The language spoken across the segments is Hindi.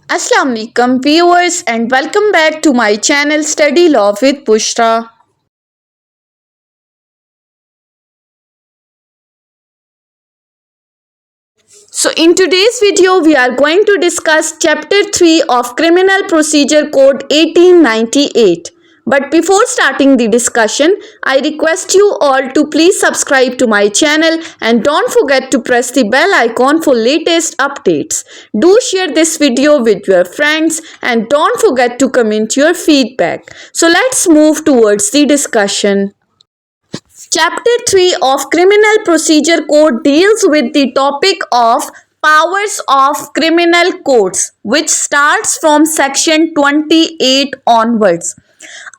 Assalamu alaikum viewers and welcome back to my channel Study Law with Bushra. So in today's video we are going to discuss chapter 3 of Criminal Procedure Code 1898. But before starting the discussion, I request you all to please subscribe to my channel and don't forget to press the bell icon for latest updates. Do share this video with your friends and don't forget to comment your feedback. So let's move towards the discussion. Chapter 3 of Criminal Procedure Code deals with the topic of powers of criminal courts, which starts from section 28 onwards.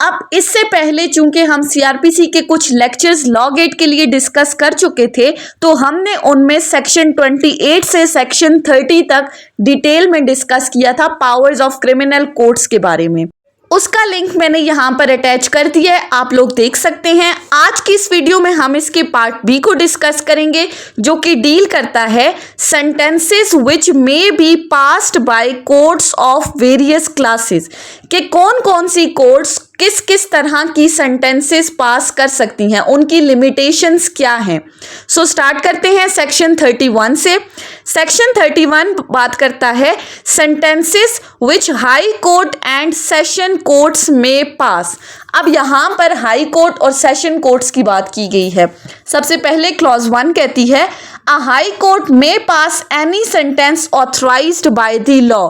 अब इससे पहले चूंकि हम सीआरपीसी के कुछ लेक्चर्स लॉ गेट के लिए डिस्कस कर चुके थे, तो हमने उनमें सेक्शन 28 से सेक्शन 30 तक डिटेल में डिस्कस किया था पावर्स ऑफ क्रिमिनल कोर्ट्स के बारे में। उसका लिंक मैंने यहाँ पर अटैच कर दिया है, आप लोग देख सकते हैं। आज की इस वीडियो में हम इसके पार्ट बी को डिस्कस करेंगे, जो कि डील करता है sentences which may be passed by courts of various classes, कि कौन कौन सी कोर्ट्स किस किस तरह की सेंटेंसेस पास कर सकती हैं, उनकी लिमिटेशंस क्या हैं। सो स्टार्ट करते हैं सेक्शन 31 से। सेक्शन 31 बात करता है sentences which high court and session courts में पास। अब यहाँ पर हाई कोर्ट और सेशन कोर्ट्स की बात की गई है। सबसे पहले क्लॉज 1 कहती है अ high court may pass any sentence authorised by the law.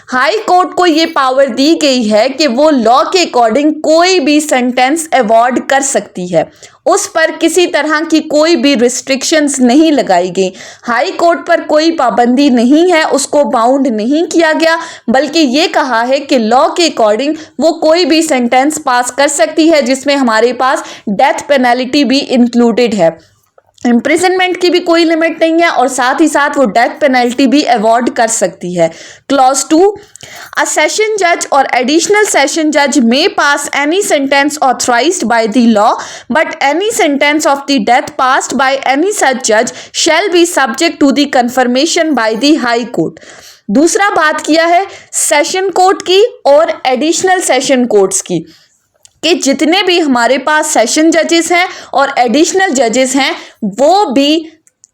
High court को ये पावर दी गई है कि वो लॉ के अकॉर्डिंग कोई भी सेंटेंस अवॉर्ड कर सकती है, उस पर किसी तरह की कोई भी रिस्ट्रिक्शंस नहीं लगाई गई। हाई कोर्ट पर कोई पाबंदी नहीं है, उसको बाउंड नहीं किया गया, बल्कि ये कहा है कि लॉ के अकॉर्डिंग वो कोई भी सेंटेंस पास कर सकती है जिसमें हमारे पास डेथ पेनल्टी भी इंक्लूडेड है। इम्प्रिजनमेंट की भी कोई लिमिट नहीं है और साथ ही साथ वो डेथ पेनल्टी भी अवॉर्ड कर सकती है। क्लॉज 2 अ सेशन जज और एडिशनल सेशन जज में pass any sentence authorised by the law but any sentence of the death passed by any such जज shall be subject to the confirmation by the high court. दूसरा बात किया है सेशन कोर्ट की और एडिशनल सेशन कोर्ट्स की, कि जितने भी हमारे पास सेशन जजेस हैं और एडिशनल जजेस हैं वो भी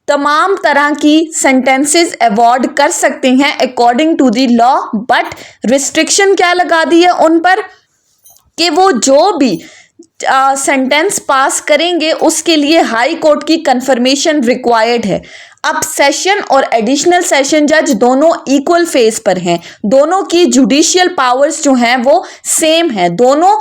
तमाम तरह की सेंटेंसेस अवॉर्ड कर सकते हैं according to the law, but restriction क्या लगा दी है उन पर कि वो जो भी सेंटेंस पास करेंगे उसके लिए हाई कोर्ट की कंफर्मेशन रिक्वायर्ड है। अब सेशन और एडिशनल सेशन जज दोनों इक्वल फेस पर हैं, दोनों की जुडिशियल पावर्स जो हैं वो सेम हैं, दोनों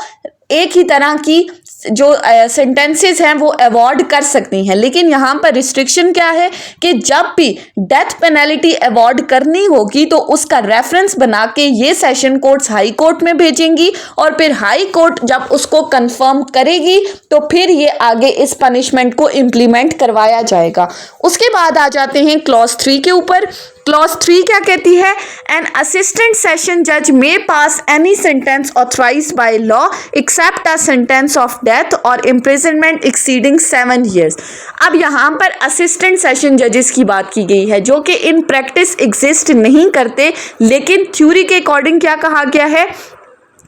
एक ही तरह की जो सेंटेंसेस हैं वो अवॉर्ड कर सकती हैं। लेकिन यहाँ पर रिस्ट्रिक्शन क्या है कि जब भी डेथ पेनल्टी अवॉर्ड करनी होगी तो उसका रेफरेंस बना के ये सेशन कोर्ट्स हाई कोर्ट में भेजेंगी और फिर हाई कोर्ट जब उसको कंफर्म करेगी तो फिर ये आगे इस पनिशमेंट को इम्प्लीमेंट करवाया जाएगा। उसके बाद आ जाते हैं क्लॉज 3 के ऊपर। क्लॉज 3 क्या कहती है एन असिस्टेंट सेशन जज में pass any sentence authorised by law except a sentence of death और इम्प्रिजनमेंट एक्सीडिंग 7 years। अब यहाँ पर असिस्टेंट सेशन जजेस की बात की गई है जो कि इन प्रैक्टिस एग्जिस्ट नहीं करते, लेकिन थ्योरी के अकॉर्डिंग क्या कहा गया है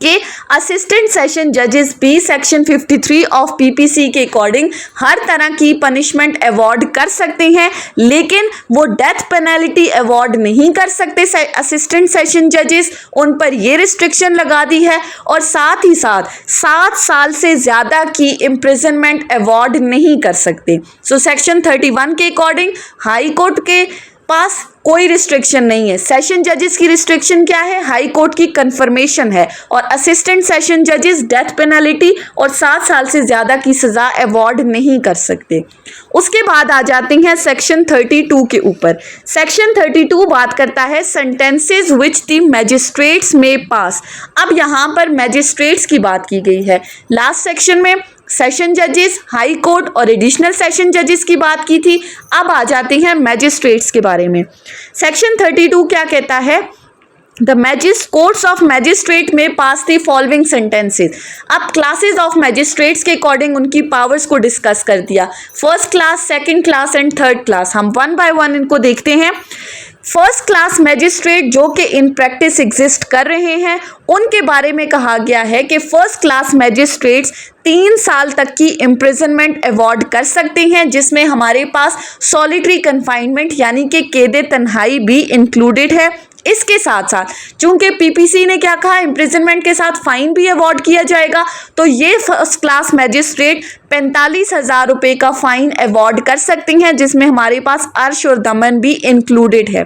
कि असिस्टेंट सेशन जजेस भी सेक्शन 53 ऑफ पीपीसी के अकॉर्डिंग हर तरह की पनिशमेंट अवॉर्ड कर सकते हैं, लेकिन वो डेथ पेनल्टी अवॉर्ड नहीं कर सकते असिस्टेंट सेशन जजेस। उन पर ये रिस्ट्रिक्शन लगा दी है और साथ ही साथ 7 साल से ज़्यादा की इम्प्रिजनमेंट अवॉर्ड नहीं कर सकते। सो सेक्शन 31 के अकॉर्डिंग हाई कोर्ट के पास कोई रिस्ट्रिक्शन नहीं है। सेशन जजेस की रिस्ट्रिक्शन क्या है, हाई कोर्ट की कंफर्मेशन है, और असिस्टेंट सेशन जजेस डेथ पेनल्टी और 7 साल से ज़्यादा की सज़ा अवॉर्ड नहीं कर सकते। उसके बाद आ जाते हैं सेक्शन 32 के ऊपर। सेक्शन 32 बात करता है सेंटेंसेस विच द मैजिस्ट्रेट्स में पास। अब यहाँ पर मैजिस्ट्रेट्स की बात की गई है। लास्ट सेक्शन में सेशन जजेस, हाई कोर्ट और एडिशनल सेशन जजेस की बात की थी। अब आ जाते हैं मैजिस्ट्रेट्स के बारे में। सेक्शन 32 क्या कहता है द कोर्ट्स ऑफ मैजिस्ट्रेट में पास द फॉलोइंग सेंटेंसेस। अब क्लासेस ऑफ मैजिस्ट्रेट्स के अकॉर्डिंग उनकी पावर्स को डिस्कस कर दिया। First class, second class and third class. हम 1 by 1 इनको देखते हैं। फर्स्ट क्लास मैजिस्ट्रेट जो कि इन प्रैक्टिस एग्जिस्ट कर रहे हैं उनके बारे में कहा गया है कि फर्स्ट क्लास मैजिस्ट्रेट्स 3 साल तक की इम्प्रिजनमेंट अवॉर्ड कर सकते हैं, जिसमें हमारे पास सॉलिटरी कन्फाइनमेंट यानी कि कैद तन्हाई भी इंक्लूडेड है। इसके साथ साथ चूंकि पीपीसी ने क्या कहा, इम्प्रिजनमेंट के साथ फाइन भी अवॉर्ड किया जाएगा, तो ये फर्स्ट क्लास मैजिस्ट्रेट 45,000 रुपये का फाइन अवॉर्ड कर सकती हैं, जिसमें हमारे पास अर्श और दमन भी इंक्लूडेड है।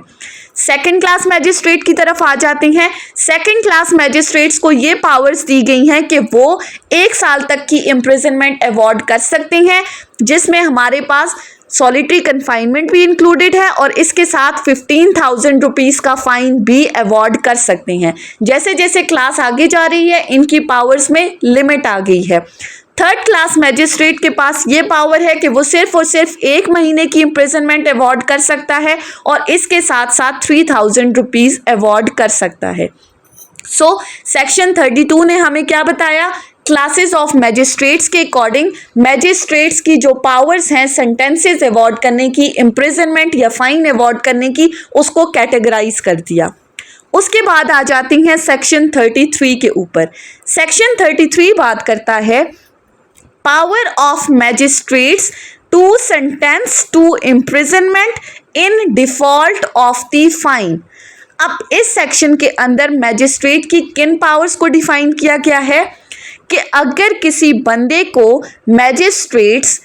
सेकंड क्लास मैजिस्ट्रेट की तरफ आ जाते हैं। सेकंड क्लास मैजिस्ट्रेट्स को ये पावर्स दी गई हैं कि वो 1 साल तक की इम्प्रिजनमेंट अवॉर्ड कर सकते हैं, जिसमें हमारे पास सॉलिटरी कन्फाइनमेंट भी इंक्लूडेड है और इसके साथ 15,000 रुपीज़ का फाइन भी अवॉर्ड कर सकते हैं। जैसे जैसे क्लास आगे जा रही है इनकी पावर्स में लिमिट आ गई है। थर्ड क्लास मैजिस्ट्रेट के पास ये पावर है कि वो सिर्फ और सिर्फ 1 महीने की इम्प्रिजनमेंट अवॉर्ड कर सकता है और इसके साथ साथ 3,000 रुपीज़ अवॉर्ड कर सकता है। सो सेक्शन 32 ने हमें क्या बताया, क्लासेस ऑफ मैजिस्ट्रेट्स के अकॉर्डिंग मैजिस्ट्रेट्स की जो पावर्स हैं सेंटेंसेस अवॉर्ड करने की, इम्प्रिजनमेंट या फाइन अवॉर्ड करने की, उसको कैटेगराइज कर दिया। उसके बाद आ जाती हैं सेक्शन 33 के ऊपर। सेक्शन 33 बात करता है power of magistrates to sentence to imprisonment in default of the fine. अब इस सेक्शन के अंदर मैजिस्ट्रेट की किन पावर्स को डिफाइन किया गया है कि अगर किसी बंदे को मैजिस्ट्रेट्स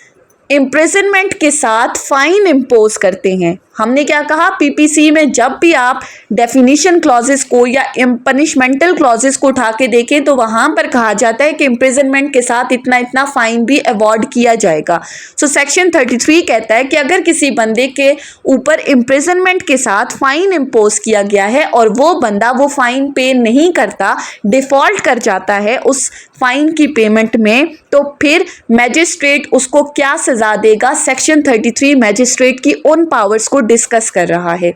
इम्प्रिजनमेंट के साथ फाइन इम्पोज करते हैं, हमने क्या कहा, पीपीसी में जब भी आप डेफिनेशन क्लॉजेस को या पनिशमेंटल क्लॉजेस को उठा के देखें तो वहाँ पर कहा जाता है कि इम्प्रिजनमेंट के साथ इतना इतना फाइन भी अवॉर्ड किया जाएगा। सो सेक्शन 33 कहता है कि अगर किसी बंदे के ऊपर इम्प्रिजनमेंट के साथ फाइन इम्पोज किया गया है और वो बंदा वो फाइन पे नहीं करता, डिफ़ॉल्ट कर जाता है उस फाइन की पेमेंट में, तो फिर मैजिस्ट्रेट उसको क्या सज़ा देगा। सेक्शन 33 मैजिस्ट्रेट की उन पावर्स को डिस्कस कर रहा है।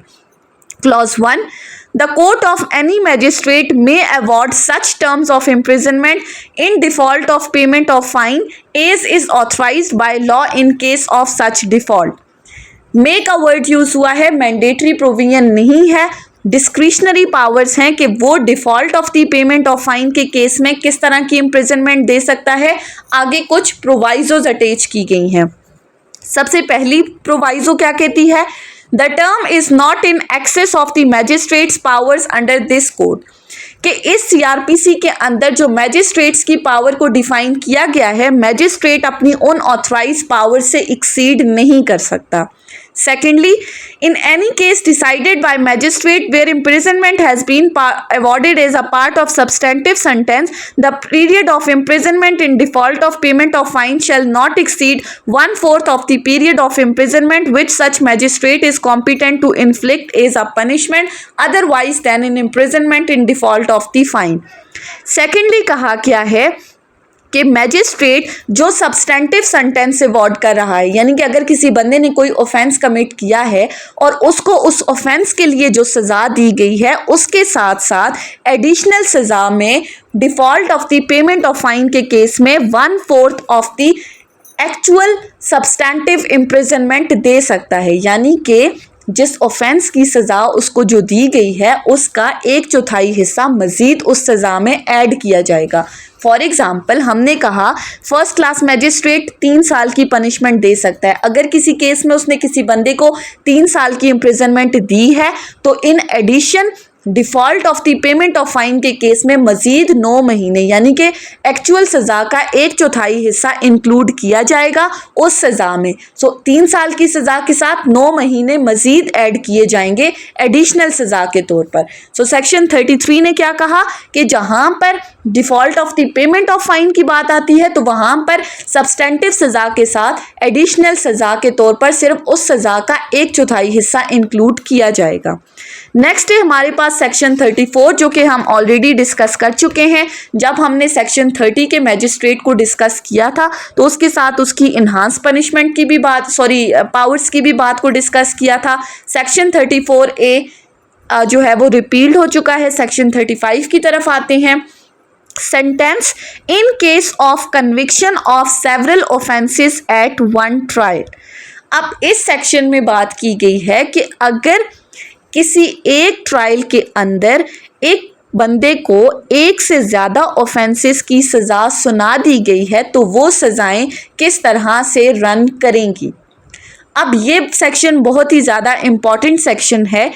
Clause 1, the court of any magistrate may award such terms of imprisonment in default of payment of fine as is authorised by law in case of such default. May का वर्ड यूज हुआ है, मैंडेटरी प्रोविजन नहीं है, डिस्क्रिशनरी पावर्स हैं कि वो default of the payment of fine के केस में किस तरह की इम्प्रिजनमेंट दे सकता है। आगे कुछ प्रोवाइजोज अटैच की गई हैं। सबसे पहली प्रोवाइजो क्या कहती है, the term is not in excess of the magistrates powers under this code, कि इस सीआरपीसी के अंदर जो मैजिस्ट्रेट्स की पावर को डिफाइन किया गया है, मैजिस्ट्रेट अपनी उन ऑथराइज पावर से एक्सीड नहीं कर सकता। Secondly, in any case decided by magistrate where imprisonment has been awarded as a part of substantive sentence, the period of imprisonment in default of payment of fine shall not exceed 1/4 of the period of imprisonment which such magistrate is competent to inflict as a punishment otherwise than in imprisonment in default of the fine. Secondly, कहा क्या है कि मैजिस्ट्रेट जो सब्सटेंटिव सेंटेंस अवॉर्ड कर रहा है, यानी कि अगर किसी बंदे ने कोई ऑफेंस कमिट किया है और उसको उस ऑफेंस के लिए जो सज़ा दी गई है उसके साथ साथ एडिशनल सज़ा में default of the payment of fine के केस में 1/4 of the actual substantive imprisonment दे सकता है, यानी कि जिस ऑफेंस की सज़ा उसको जो दी गई है उसका 1/4 हिस्सा मज़ीद उस सज़ा में ऐड किया जाएगा। फॉर एग्ज़ाम्पल, हमने कहा फर्स्ट क्लास मैजिस्ट्रेट 3 साल की पनिशमेंट दे सकता है। अगर किसी केस में उसने किसी बंदे को 3 साल की इम्प्रिजनमेंट दी है तो in addition default of the payment of fine के केस में मज़ीद 9 महीने यानी कि एक्चुअल सज़ा का 1/4 हिस्सा इंक्लूड किया जाएगा उस सज़ा में। सो 3 साल की सज़ा के साथ 9 महीने मज़ीद ऐड किए जाएंगे एडिशनल सज़ा के तौर पर। सो सेक्शन 33 ने क्या कहा कि जहाँ पर default of the payment of fine की बात आती है तो वहाँ पर सब्सटेंटिव सज़ा के साथ एडिशनल सज़ा के तौर पर सिर्फ उस सज़ा का 1/4 हिस्सा इंक्लूड किया जाएगा। नेक्स्ट है हमारे पास सेक्शन 34 जो कि हम ऑलरेडी डिस्कस कर चुके हैं। जब हमने सेक्शन 30 के मैजिस्ट्रेट को डिस्कस किया था तो उसके साथ उसकी इन्हांस पनिशमेंट की भी बात पावर्स की भी बात को डिस्कस किया था। सेक्शन 34A जो है वो रिपील्ड हो चुका है। सेक्शन 35 की तरफ आते हैं। Sentence in case of conviction of several offences at one trial. अब इस सेक्शन में बात की गई है कि अगर किसी एक ट्रायल के अंदर एक बंदे को एक से ज़्यादा ऑफेंसेस की सज़ा सुना दी गई है तो वो सज़ाएं किस तरह से रन करेंगी। अब ये सेक्शन बहुत ही ज़्यादा इम्पॉर्टेंट सेक्शन है,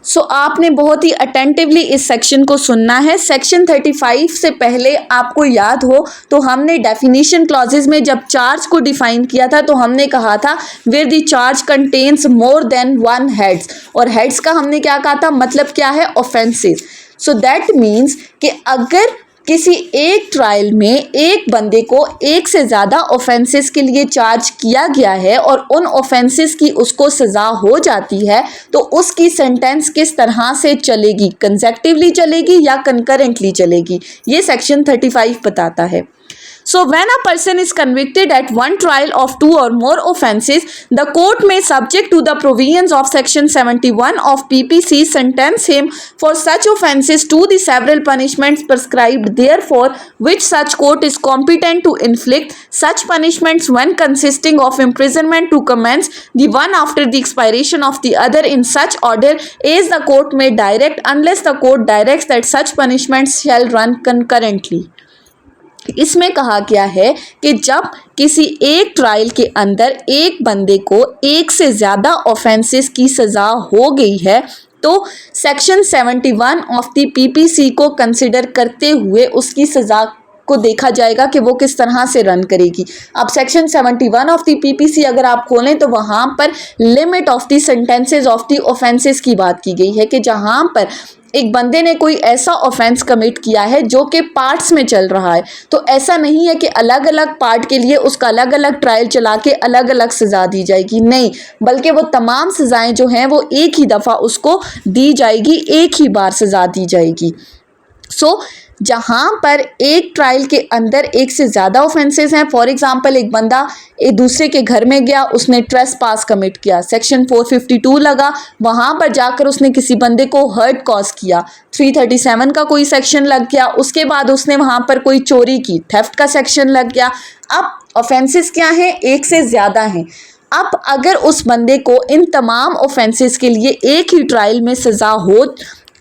सो आपने बहुत ही अटेंटिवली इस सेक्शन को सुनना है। सेक्शन 35 से पहले आपको याद हो तो हमने डेफिनेशन क्लॉजेज में जब चार्ज को डिफाइन किया था तो हमने कहा था where the charge contains more than one heads, और हेड्स का हमने क्या कहा था, मतलब क्या है, ऑफेंसेस। सो दैट मीन्स कि अगर किसी एक ट्रायल में एक बंदे को एक से ज़्यादा ऑफेंसेस के लिए चार्ज किया गया है और उन ऑफेंसेस की उसको सज़ा हो जाती है तो उसकी सेंटेंस किस तरह से चलेगी, कंसेक्टिवली चलेगी या कंकरेंटली चलेगी, ये सेक्शन 35 बताता है। So when a person is convicted at one trial of two or more offences, the court may, subject to the provisions of section 71 of PPC, sentence him for such offences to the several punishments prescribed therefore, which such court is competent to inflict. Such punishments, when consisting of imprisonment to commence the one after the expiration of the other in such order as the court may direct, unless the court directs that such punishments shall run concurrently. इसमें कहा गया है कि जब किसी एक ट्रायल के अंदर एक बंदे को एक से ज़्यादा ऑफेंसेस की सज़ा हो गई है तो सेक्शन 71 ऑफ द पीपीसी को कंसिडर करते हुए उसकी सज़ा को देखा जाएगा कि वो किस तरह से रन करेगी। अब सेक्शन 71 ऑफ द पीपीसी अगर आप खोलें तो वहाँ पर limit of the sentences of the offences की बात की गई है कि जहाँ पर एक बंदे ने कोई ऐसा ऑफेंस कमिट किया है जो कि पार्ट्स में चल रहा है, तो ऐसा नहीं है कि अलग अलग पार्ट के लिए उसका अलग अलग ट्रायल चला के अलग अलग सज़ा दी जाएगी, नहीं, बल्कि वो तमाम सज़ाएं जो हैं वो एक ही दफ़ा उसको दी जाएगी, एक ही बार सज़ा दी जाएगी। सो जहाँ पर एक ट्रायल के अंदर एक से ज़्यादा ऑफेंसेस हैं, फॉर एग्जांपल एक बंदा एक दूसरे के घर में गया, उसने ट्रेस पास कमिट किया, सेक्शन 452 लगा, वहाँ पर जाकर उसने किसी बंदे को हर्ट कॉज किया, 337 का कोई सेक्शन लग गया, उसके बाद उसने वहाँ पर कोई चोरी की, थेफ्ट का सेक्शन लग गया। अब ऑफेंसेस क्या हैं, एक से ज़्यादा हैं। अब अगर उस बंदे को इन तमाम ऑफेंसेस के लिए एक ही ट्रायल में सज़ा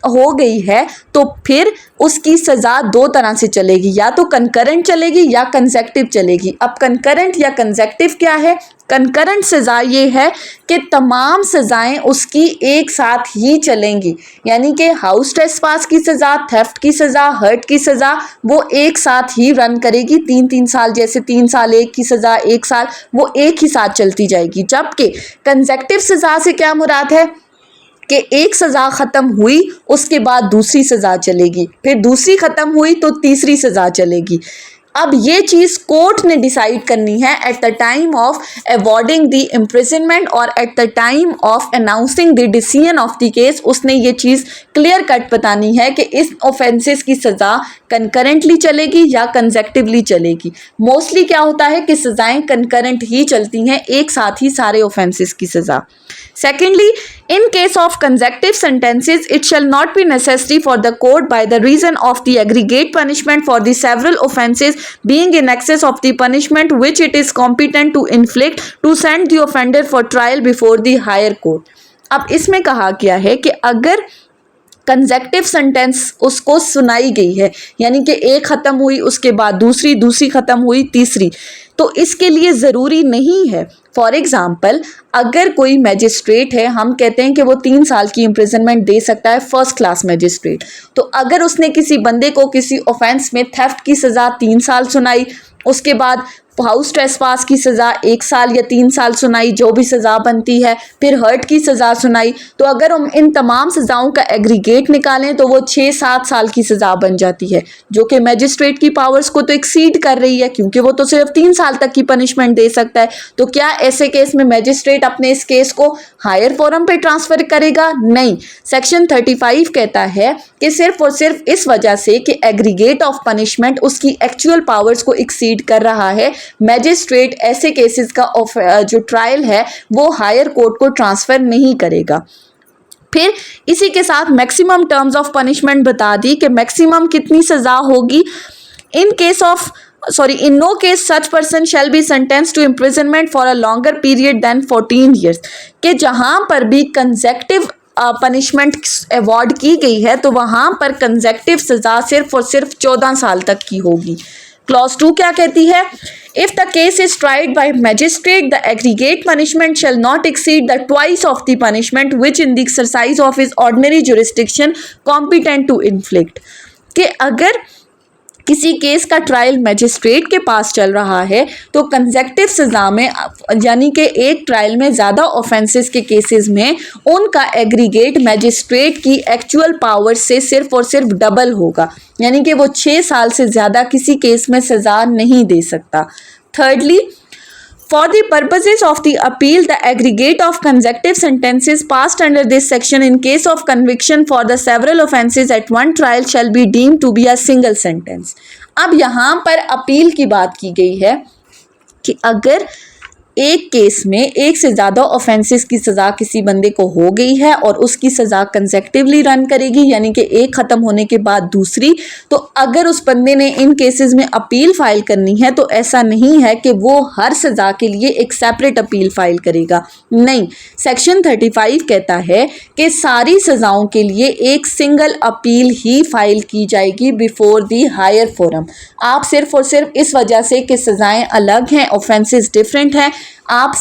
हो गई है तो फिर उसकी सज़ा दो तरह से चलेगी, या तो कंकरेंट चलेगी या कंसेक्टिव चलेगी। अब कंकरेंट या कंसेक्टिव क्या है, कंकरेंट सज़ा ये है कि तमाम सज़ाएं उसकी एक साथ ही चलेंगी, यानी कि हाउस ट्रेसपास की सज़ा, थेफ्ट की सज़ा, हर्ट की सज़ा वो एक साथ ही रन करेगी, 3-3 साल, जैसे 3 साल एक की सज़ा, 1 साल, वो एक ही साथ चलती जाएगी। जबकि कंसेक्टिव सज़ा से क्या मुराद है कि एक सज़ा ख़त्म हुई उसके बाद दूसरी सज़ा चलेगी, फिर दूसरी ख़त्म हुई तो तीसरी सज़ा चलेगी। अब ये चीज़ कोर्ट ने डिसाइड करनी है at the time of awarding the imprisonment और at the time of announcing the decision of the case. उसने ये चीज़ क्लियर कट बतानी है कि इस ऑफेंसेस की सज़ा कंकरेंटली चलेगी या कंसेक्टिवली चलेगी। मोस्टली क्या होता है कि सज़ाएं कंकरेंट ही चलती हैं, एक साथ ही सारे ऑफेंसेस की सज़ा। Secondly, in case of consecutive sentences, it shall not be necessary for the court, by the reason of the aggregate punishment for the several offences being in excess of the punishment which it is competent to inflict, to send the offender for trial before the higher court. अब इसमें कहा गया है कि अगर कंसेक्टिव सेंटेंस उसको सुनाई गई है, यानी कि एक ख़त्म हुई उसके बाद दूसरी ख़त्म हुई तीसरी, तो इसके लिए ज़रूरी नहीं है। फॉर एग्ज़ाम्पल अगर कोई मैजिस्ट्रेट है, हम कहते हैं कि वो 3 साल की इम्प्रिजनमेंट दे सकता है, फर्स्ट क्लास मैजिस्ट्रेट, तो अगर उसने किसी बंदे को किसी ऑफेंस में थेफ्ट की सज़ा 3 साल सुनाई, उसके बाद हाउस ट्रेसपास की सज़ा 1 साल या 3 साल सुनाई, जो भी सज़ा बनती है, फिर हर्ट की सज़ा सुनाई, तो अगर हम इन तमाम सज़ाओं का एग्रीगेट निकालें तो वो 6-7 साल की सज़ा बन जाती है, जो कि मैजिस्ट्रेट की पावर्स को तो एक्सीड कर रही है, क्योंकि वो तो सिर्फ 3 साल तक की पनिशमेंट दे सकता है। तो क्या ऐसे केस में मैजिस्ट्रेट अपने इस केस को हायर फोरम पे ट्रांसफ़र करेगा? नहीं। सेक्शन 35 कहता है कि सिर्फ और सिर्फ इस वजह से कि एग्रीगेट ऑफ पनिशमेंट उसकी एक्चुअल पावर्स को एक्सीड कर रहा है, मैजिस्ट्रेट ऐसे केसेस का जो ट्रायल है वो हायर कोर्ट को ट्रांसफ़र नहीं करेगा। फिर इसी के साथ मैक्सिमम टर्म्स ऑफ पनिशमेंट बता दी कि मैक्सिमम कितनी सज़ा होगी। In no case such person shall be sentenced to imprisonment for a longer period than 14 years, कि जहाँ पर भी कंसेक्टिव पनिशमेंट अवॉर्ड की गई है तो वहाँ पर कंसेक्टिव सज़ा सिर्फ और सिर्फ 14 साल तक की होगी। क्लॉज 2 क्या कहती है? If the case is tried by magistrate the aggregate punishment shall not exceed the twice of the punishment which in the exercise of his ordinary jurisdiction competent to inflict. कि अगर किसी केस का ट्रायल मैजिस्ट्रेट के पास चल रहा है तो कंसेक्टिव सज़ा में यानी कि एक ट्रायल में ज़्यादा ऑफेंसेस के केसेस में उनका एग्रीगेट मैजिस्ट्रेट की एक्चुअल पावर से सिर्फ और सिर्फ डबल होगा, यानी कि वो 6 साल से ज़्यादा किसी केस में सज़ा नहीं दे सकता। Thirdly, for the purposes of the appeal, the aggregate of consecutive sentences passed under this section in case of conviction for the several offences at one trial shall be deemed to be a single sentence। अब यहाँ पर अपील की बात की गई है कि अगर एक केस में एक से ज़्यादा ऑफेंसेस की सज़ा किसी बंदे को हो गई है और उसकी सज़ा कंसेक्टिवली रन करेगी, यानी कि एक ख़त्म होने के बाद दूसरी, तो अगर उस बंदे ने इन केसेस में अपील फाइल करनी है तो ऐसा नहीं है कि वो हर सज़ा के लिए एक सेपरेट अपील फाइल करेगा। नहीं, सेक्शन 35 कहता है कि सारी सज़ाओं के लिए एक सिंगल अपील ही फाइल की जाएगी बिफोर दी हायर फोरम। आप सिर्फ और सिर्फ इस वजह से कि सज़ाएँ अलग हैं, ऑफेंसेस डिफरेंट हैं, आप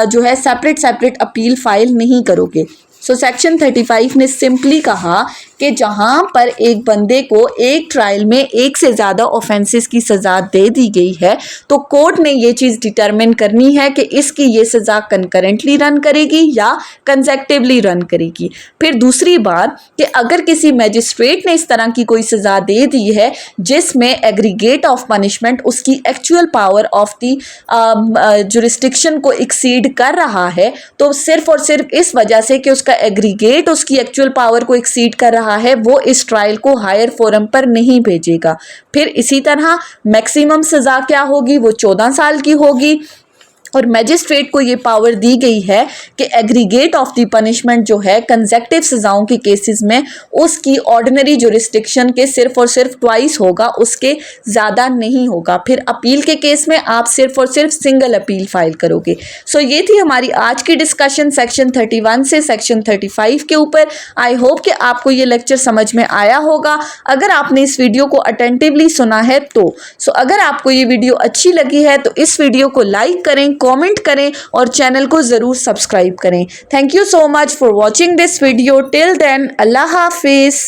जो है सेपरेट अपील फाइल नहीं करोगे। सो सेक्शन 35 ने सिंपली कहा कि जहां पर एक बंदे को एक ट्रायल में एक से ज़्यादा ऑफेंसेस की सज़ा दे दी गई है तो कोर्ट ने ये चीज़ डिटरमिन करनी है कि इसकी ये सज़ा कंकरेंटली रन करेगी या कंसेक्टिवली रन करेगी। फिर दूसरी बात कि अगर किसी मैजिस्ट्रेट ने इस तरह की कोई सज़ा दे दी है जिसमें एग्रीगेट ऑफ पनिशमेंट उसकी actual power of the jurisdiction को एक्सीड कर रहा है, तो सिर्फ और सिर्फ इस वजह से कि उसका एग्रीगेट उसकी एक्चुअल पावर को एक्सीड कर रहा है वो इस ट्रायल को हायर फोरम पर नहीं भेजेगा। फिर इसी तरह मैक्सिमम सज़ा क्या होगी? वो 14 साल की होगी और मैजिस्ट्रेट को ये पावर दी गई है कि एग्रीगेट ऑफ द पनिशमेंट जो है कंसेक्टिव सज़ाओं के केसेस में उसकी ऑर्डिनरी जुरिस्डिक्शन के सिर्फ और सिर्फ ट्वाइस होगा, उसके ज़्यादा नहीं होगा। फिर अपील के केस में आप सिर्फ और सिर्फ सिंगल अपील फाइल करोगे। सो ये थी हमारी आज की डिस्कशन सेक्शन 31 से सेक्शन 35 के ऊपर। आई होप कि आपको ये लेक्चर समझ में आया होगा। अगर आपने इस वीडियो को अटेंटिवली सुना है तो अगर आपको ये वीडियो अच्छी लगी है तो इस वीडियो को लाइक करें, कमेंट करें और चैनल को ज़रूर सब्सक्राइब करें। Thank you so much for watching this video. Till then, अल्लाह हाफिज़।